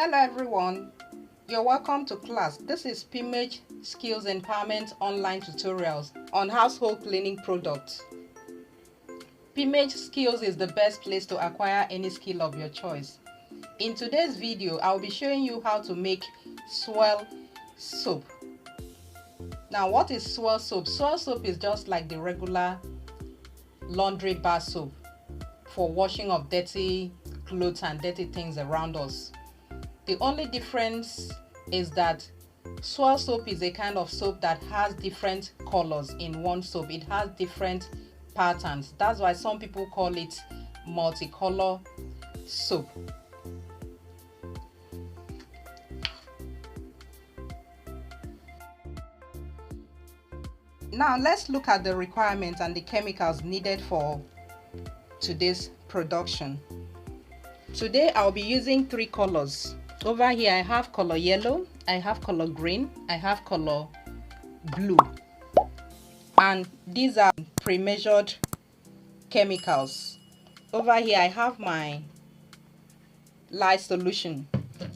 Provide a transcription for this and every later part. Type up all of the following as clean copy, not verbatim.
Hello everyone, you're welcome to class. This is Image Skills Empowerment online tutorials on household cleaning products. Image Skills is the best place to acquire any skill of your choice. In today's video, I'll be showing you how to make swirl soap. Now, what is swirl soap? Swirl soap is just like the regular laundry bar soap for washing of dirty clothes and dirty things around us. The only difference is that swirl soap is a kind of soap that has different colors in one soap. It has different patterns. That's why some people call it multicolor soap. Now let's look at the requirements and the chemicals needed for today's production. Today I'll be using three colors. Over here I have color yellow, I have color green, I have color blue, and these are pre-measured chemicals. Over here I have my lye solution,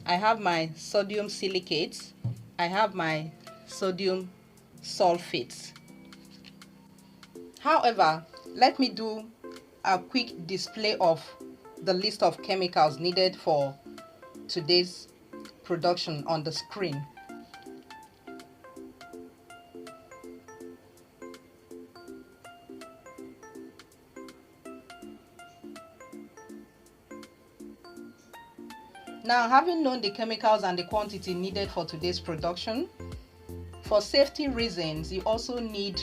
I have my sodium silicate, I have my sodium sulfate. However, let me do a quick display of the list of chemicals needed for today's production on the screen. Now, having known the chemicals and the quantity needed for today's production, for safety reasons, you also need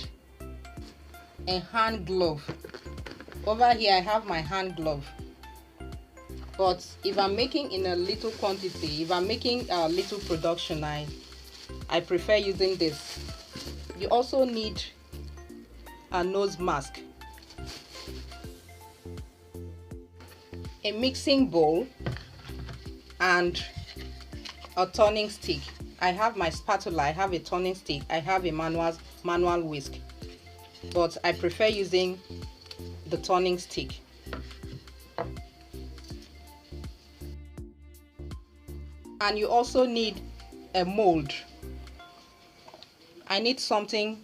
a hand glove. Over here I have my hand glove. But if I'm making in a little quantity, if I'm making a little production, I prefer using this. You also need a nose mask, a mixing bowl, and a turning stick. I have my spatula, I have a turning stick, I have a manual whisk, but I prefer using the turning stick. And you also need a mold. I need something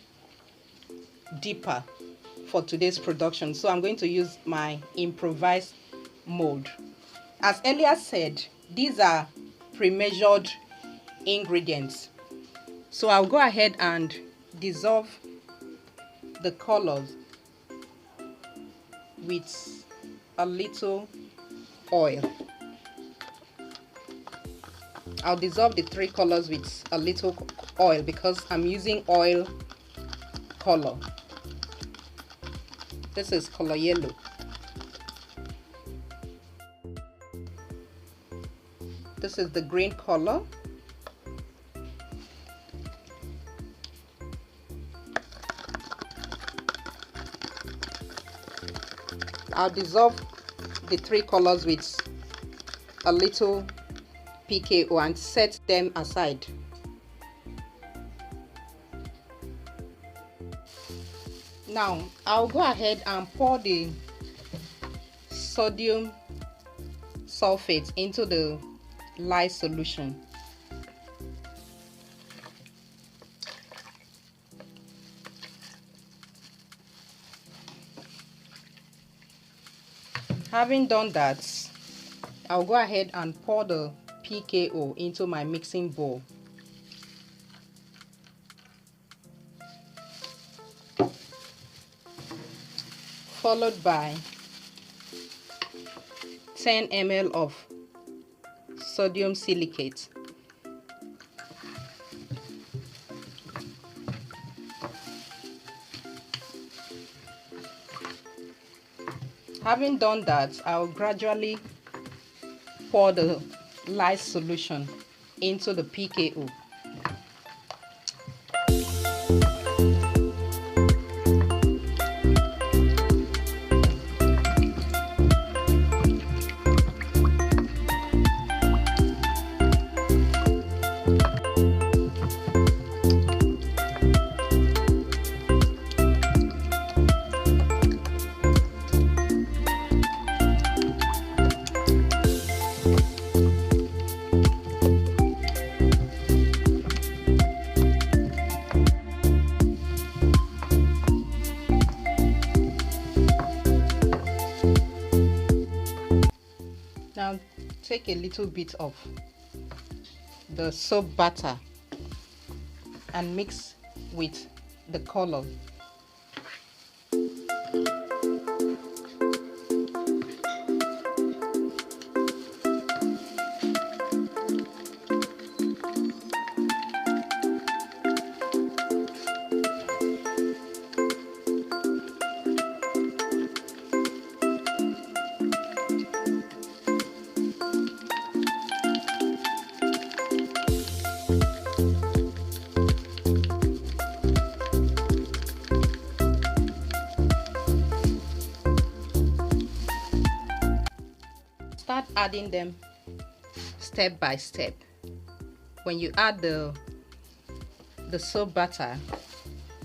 deeper for today's production, so I'm going to use my improvised mold. As earlier said, these are pre-measured ingredients, so I'll go ahead and dissolve the colors with a little oil. I'll dissolve the three colors with a little oil because I'm using oil color. This is color yellow. This is the green color. I'll dissolve the three colors with a little PKO and set them aside. Now I'll go ahead and pour the sodium sulfate into the lye solution. Having done that, I'll go ahead and pour the PKO into my mixing bowl. Followed by 10 ml of sodium silicate. Having done that, I'll gradually pour the lye solution into the PKO. take a little bit of the soap butter and mix with the color. Start adding them step by step. When you add the soap butter,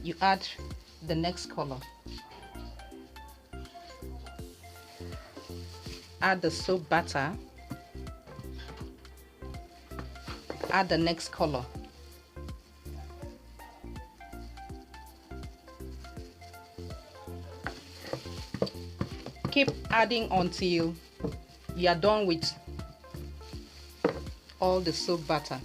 you add the next color. Add the soap butter, add the next color. Keep adding until you are done with all the soap butter.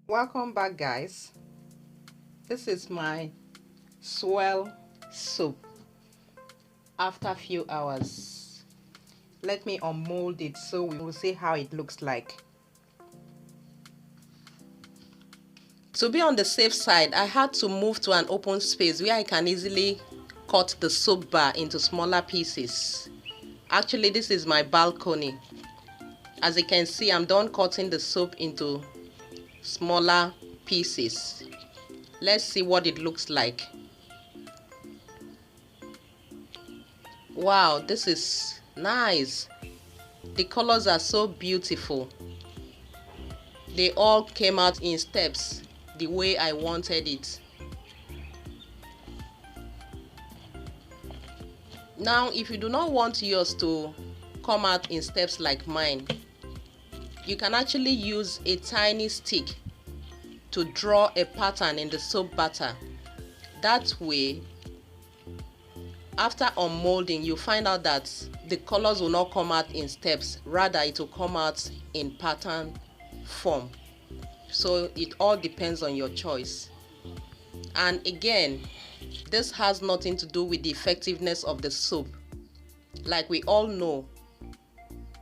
Welcome back, guys. This is my swirl soap after a few hours. Let me unmold it so we will see how it looks like. To be on the safe side, I had to move to an open space where I can easily cut the soap bar into smaller pieces. Actually, this is my balcony. As you can see, I'm done cutting the soap into smaller pieces. Let's see what it looks like. Wow, this is nice. The colors are so beautiful. They all came out in steps the way I wanted it. Now, if you do not want yours to come out in steps like mine, you can actually use a tiny stick to draw a pattern in the soap butter. That way, after unmolding, you find out that the colors will not come out in steps, rather it will come out in pattern form. So it all depends on your choice. And again, this has nothing to do with the effectiveness of the soap. Like we all know,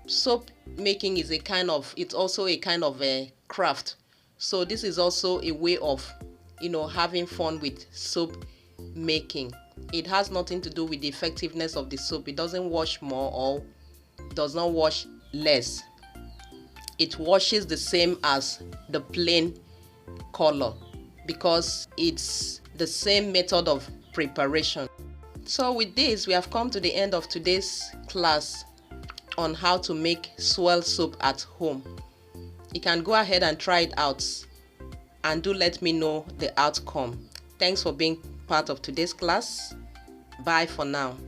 soap making is it's also a kind of a craft. So this is also a way of, having fun with soap making. It has nothing to do with the effectiveness of the soap. It doesn't wash more or does not wash less. It washes the same as the plain color because it's the same method of preparation. So with this, we have come to the end of today's class on how to make swirl soap at home. You can go ahead and try it out and do let me know the outcome. Thanks for being part of today's class. Bye for now.